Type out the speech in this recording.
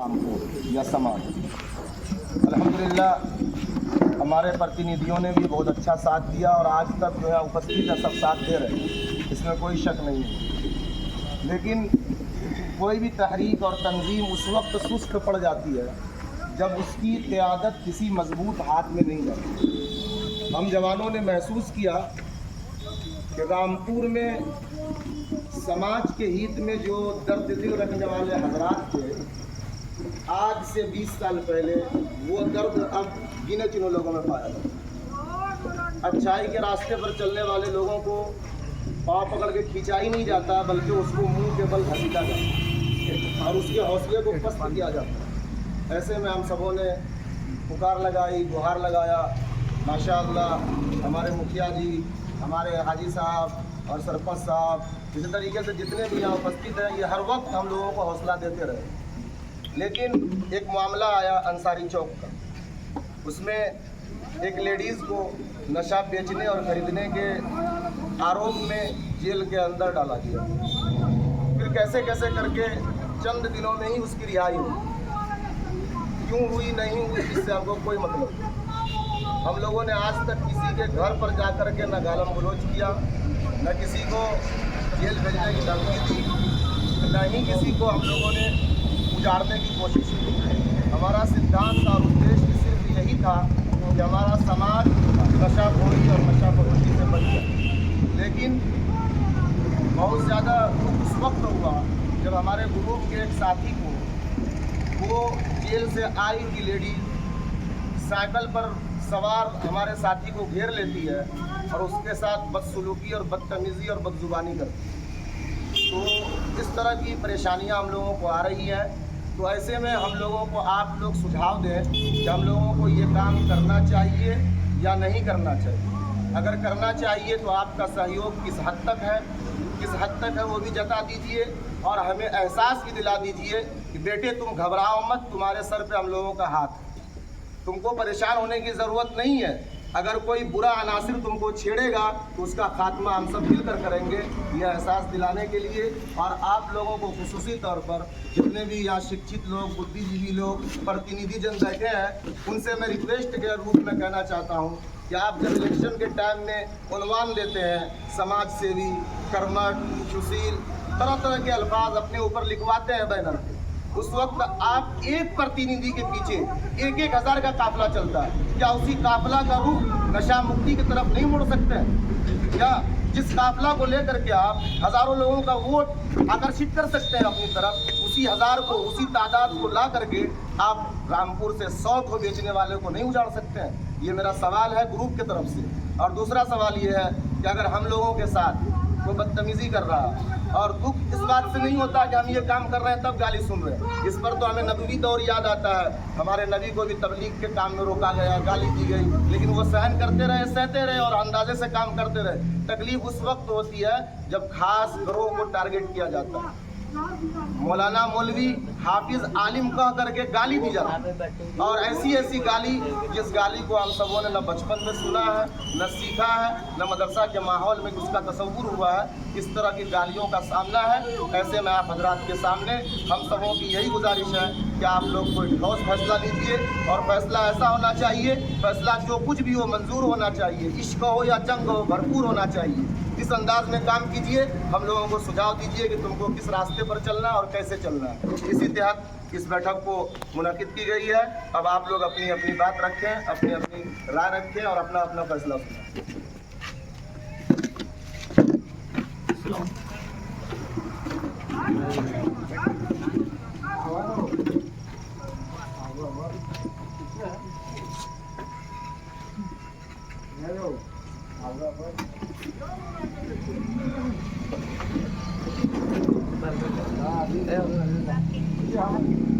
रामपुर या समाज। अल्हम्दुलिल्लाह हमारे प्रतिनिधियों ने भी बहुत अच्छा साथ दिया और आज तक जो है उपस्थित है सब साथ दे रहे हैं, इसमें कोई शक नहीं है। लेकिन कोई भी तहरीक और तंजीम उस वक्त सुस्त पड़ जाती है जब उसकी क़यादत किसी मजबूत हाथ में नहीं जाती। हम जवानों ने महसूस किया कि रामपुर में समाज के हित में जो दर्द दिल रखने वाले हजरात थे, आज से 20 साल पहले वो दर्द अब गिने चुने लोगों में पाया जाता। अच्छाई के रास्ते पर चलने वाले लोगों को पाँव पकड़ के खींचा ही नहीं जाता, बल्कि उसको मुंह के बल घसीटा जाता और उसके हौसले को पस्त किया जाता। ऐसे में हम सबों ने पुकार लगाई, गुहार लगाया। माशाअल्लाह हमारे मुखिया जी, हमारे हाजी साहब और सरपंच साहब, इसी तरीके से जितने भी यहाँ उपस्थित हैं, ये हर वक्त हम लोगों को हौसला देते रहे। लेकिन एक मामला आया अंसारी चौक का। उसमें एक लेडीज़ को नशा बेचने और खरीदने के आरोप में जेल के अंदर डाला गया। फिर कैसे कैसे करके चंद दिनों में ही उसकी रिहाई हुई। क्यों हुई नहीं हुई इससे हमको कोई मतलब नहीं। हम लोगों ने आज तक किसी के घर पर जा कर के न गालम गलोच किया, न किसी को जेल भेजने की धमकी दी, न ही किसी को हम लोगों ने उजाड़ने की कोशिश की। हमारा सिद्धांत और उद्देश्य सिर्फ यही था कि हमारा समाज नशाखोरी और नशाफरोशी से बच जाए। लेकिन बहुत ज़्यादा दुख उस वक्त हुआ जब हमारे ग्रुप के एक साथी को, वो जेल से आई हुई लेडी साइकिल पर सवार हमारे साथी को घेर लेती है और उसके साथ बदसलूकी और बदतमीज़ी और बदजुबानी करती है। तो इस तरह की परेशानियां हम लोगों को आ रही है। तो ऐसे में हम लोगों को आप लोग सुझाव दें कि हम लोगों को ये काम करना चाहिए या नहीं करना चाहिए। अगर करना चाहिए तो आपका सहयोग किस हद तक है वो भी जता दीजिए और हमें एहसास भी दिला दीजिए कि बेटे तुम घबराओ मत, तुम्हारे सर पे हम लोगों का हाथ है, तुमको परेशान होने की ज़रूरत नहीं है। अगर कोई बुरा अनासिर तुमको छेड़ेगा तो उसका खात्मा हम सब मिलकर करेंगे, यह एहसास दिलाने के लिए। और आप लोगों को खुसूसी तौर पर जितने भी यहाँ शिक्षित लोग, बुद्धिजीवी लोग, प्रतिनिधि जन बैठे हैं, उनसे मैं रिक्वेस्ट के रूप में कहना चाहता हूँ कि आप जब इलेक्शन के टाइम में उन्वान देते हैं, समाज सेवी, कर्मठ, सुशील, तरह तरह के अल्फाज अपने ऊपर लिखवाते हैं बैनर पे, उस वक्त आप एक प्रतिनिधि के पीछे 1,000 का काफिला चलता है। क्या उसी काफिला का रुख नशा मुक्ति की तरफ नहीं मुड़ सकते हैं? या जिस काफिला को लेकर के आप हज़ारों लोगों का वोट आकर्षित कर सकते हैं अपनी तरफ, उसी 1000 को, उसी तादाद को ला करके आप रामपुर से 100 को बेचने वाले को नहीं उजाड़ सकते हैं? ये मेरा सवाल है ग्रुप की तरफ से। और दूसरा सवाल ये है कि अगर हम लोगों के साथ कोई बदतमीज़ी कर रहा है, और दुख इस बात से नहीं होता कि हम ये काम कर रहे हैं तब गाली सुन रहे हैं, इस पर तो हमें नबवी दौर याद आता है। हमारे नबी को भी तबलीग के काम में रोका गया, गाली दी गई, लेकिन वो सहन करते रहे, सहते रहे और अंदाजे से काम करते रहे। तकलीफ उस वक्त होती है जब खास ग्रोह को टारगेट किया जाता है। मौलाना, मौलवी, हाफिज, आलिम कह करके गाली दी जाती है, और ऐसी ऐसी गाली जिस गाली को हम सबों ने न बचपन में सुना है, न सीखा है, न मदरसा के माहौल में उसका तसव्वुर हुआ है। इस तरह की गालियों का सामना है। ऐसे में आप हजरात के सामने हम सबों की यही गुजारिश है कि आप लोग कोई ठोस फैसला लीजिए, और फैसला ऐसा होना चाहिए, फैसला जो कुछ भी हो मंजूर होना चाहिए, इश्क हो या जंग हो, भरपूर होना चाहिए। इस अंदाज में काम कीजिए। हम लोगों को सुझाव दीजिए कि तुमको किस रास्ते पर चलना है और कैसे चलना है। इसी तहत इस बैठक को मुनक़िद की गई है। अब आप लोग अपनी अपनी बात रखें, अपनी अपनी राय रखें और अपना अपना फैसला सुनाएं। Yeah.